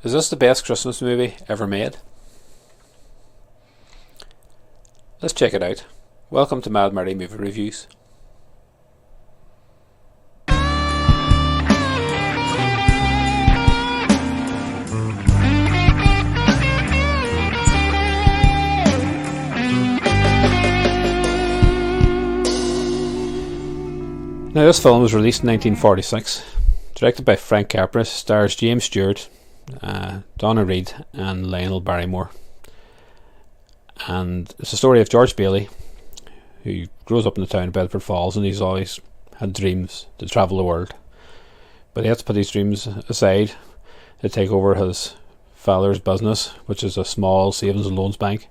Is this the best Christmas movie ever made? Let's check it out. Welcome to Mad Mary Movie Reviews. Now, this film was released in 1946, directed by Frank Capra, stars James Stewart, Donna Reed and Lionel Barrymore, and it's the story of George Bailey, who grows up in the town of Bedford Falls, and he's always had dreams to travel the world, but he has to put his dreams aside to take over his father's business, which is a small savings and loans bank.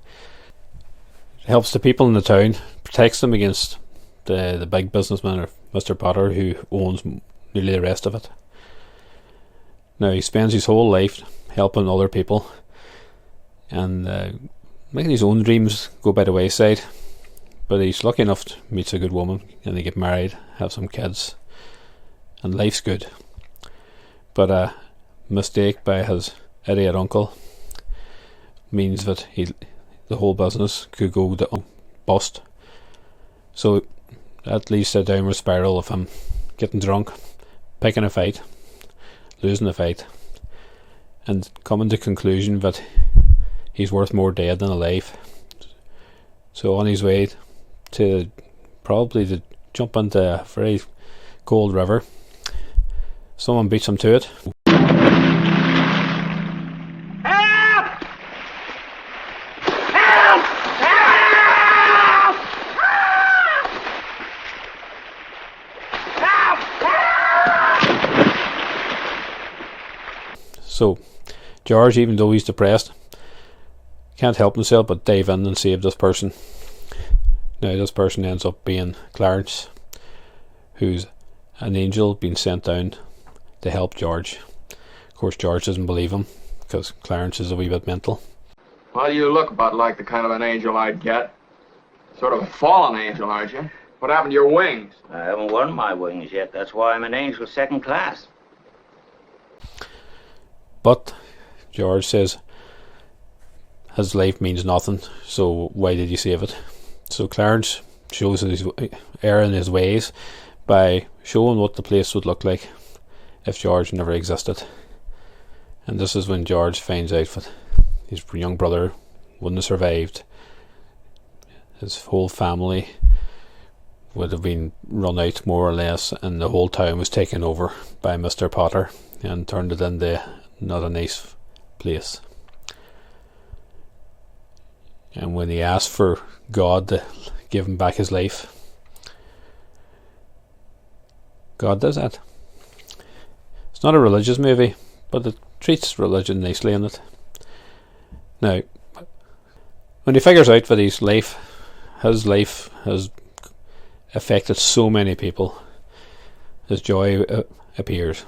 It helps the people in the town, protects them against the big businessman, or Mr. Potter, who owns nearly the rest of it. Now, he spends his whole life helping other people and making his own dreams go by the wayside, but he's lucky enough to meet a good woman, and they get married, have some kids, and life's good. But a mistake by his idiot uncle means that the whole business could go to bust. So that leads to a downward spiral of him getting drunk, picking a fight, losing the fight, and coming to the conclusion that he's worth more dead than alive. So on his way to jump into a very cold river, someone beats him to it. So George, even though he's depressed, can't help himself but dive in and save this person. Now, this person ends up being Clarence, who's an angel being sent down to help George. Of course, George doesn't believe him because Clarence is a wee bit mental. Well, you look about like the kind of an angel I'd get. Sort of a fallen angel, aren't you? What happened to your wings? I haven't worn my wings yet. That's why I'm an angel second class. But George says his life means nothing, so why did you save it? So Clarence shows his error in his ways by showing what the place would look like if George never existed. And this is when George finds out that his young brother wouldn't have survived. His whole family would have been run out more or less, and the whole town was taken over by Mr. Potter and turned it into not a nice place. And when he asked for God to give him back his life, God does that. It's not a religious movie, but it treats religion nicely in it. Now, when he figures out that his life has affected so many people, his joy appears.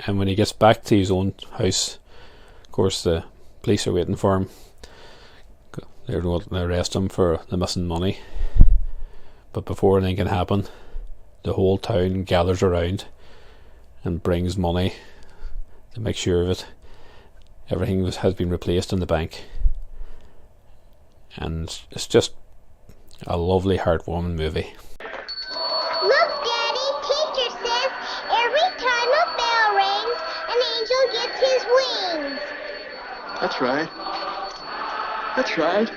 And when he gets back to his own house, of course the police are waiting for him. They're going to arrest him for the missing money. But before anything can happen, the whole town gathers around and brings money to make sure that everything has been replaced in the bank. And it's just a lovely, heartwarming movie. Look, Daddy, teacher says every time a bell rings, an angel gets his wings. That's right. That's right.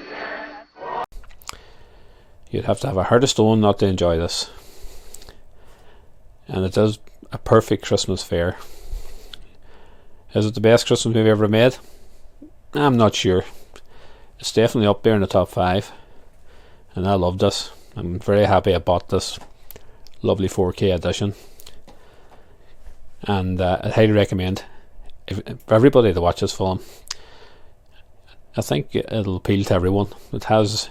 You'd have to have a heart of stone not to enjoy this. And it is a perfect Christmas fare. Is it the best Christmas movie ever made? I'm not sure. It's definitely up there in the top 5. And I love this. I'm very happy I bought this lovely 4K edition. And I highly recommend for everybody to watch this film. I think it'll appeal to everyone. It has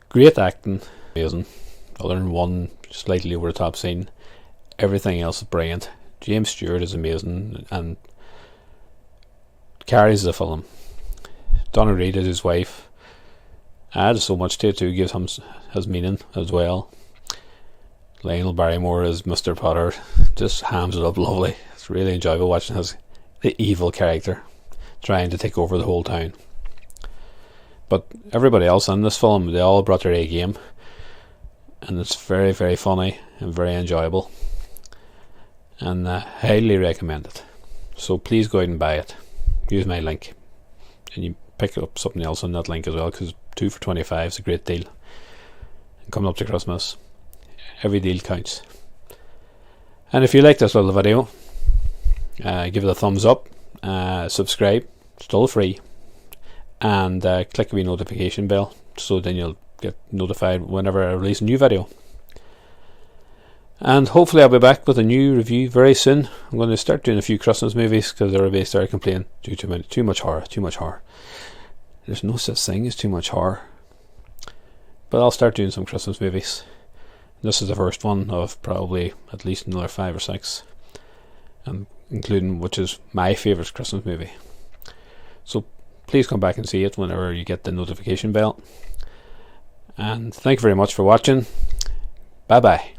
great acting, amazing, other than one slightly over the top scene. Everything else is brilliant. James Stewart is amazing, and carries the film. Donna Reed is his wife. Adds so much to it too, gives him his meaning as well. Lionel Barrymore as Mr. Potter just hams it up lovely. It's really enjoyable watching the evil character trying to take over the whole town. But everybody else in this film, they all brought their A game, and it's very, very funny and very enjoyable, and highly recommend it. So please go out and buy it. Use my link, and you pick up something else on that link as well, because 2 for $25 is a great deal. And coming up to Christmas, every deal counts. And if you like this little video, give it a thumbs up, subscribe, still free, and click the notification bell so then you'll get notified whenever I release a new video. And hopefully I'll be back with a new review very soon. I'm going to start doing a few Christmas movies because everybody started complaining too much horror. There's no such thing as too much horror, but I'll start doing some Christmas movies. This is the first one of probably at least another 5 or 6, including which is my favourite Christmas movie. So please come back and see it whenever you get the notification bell. And thank you very much for watching. Bye bye.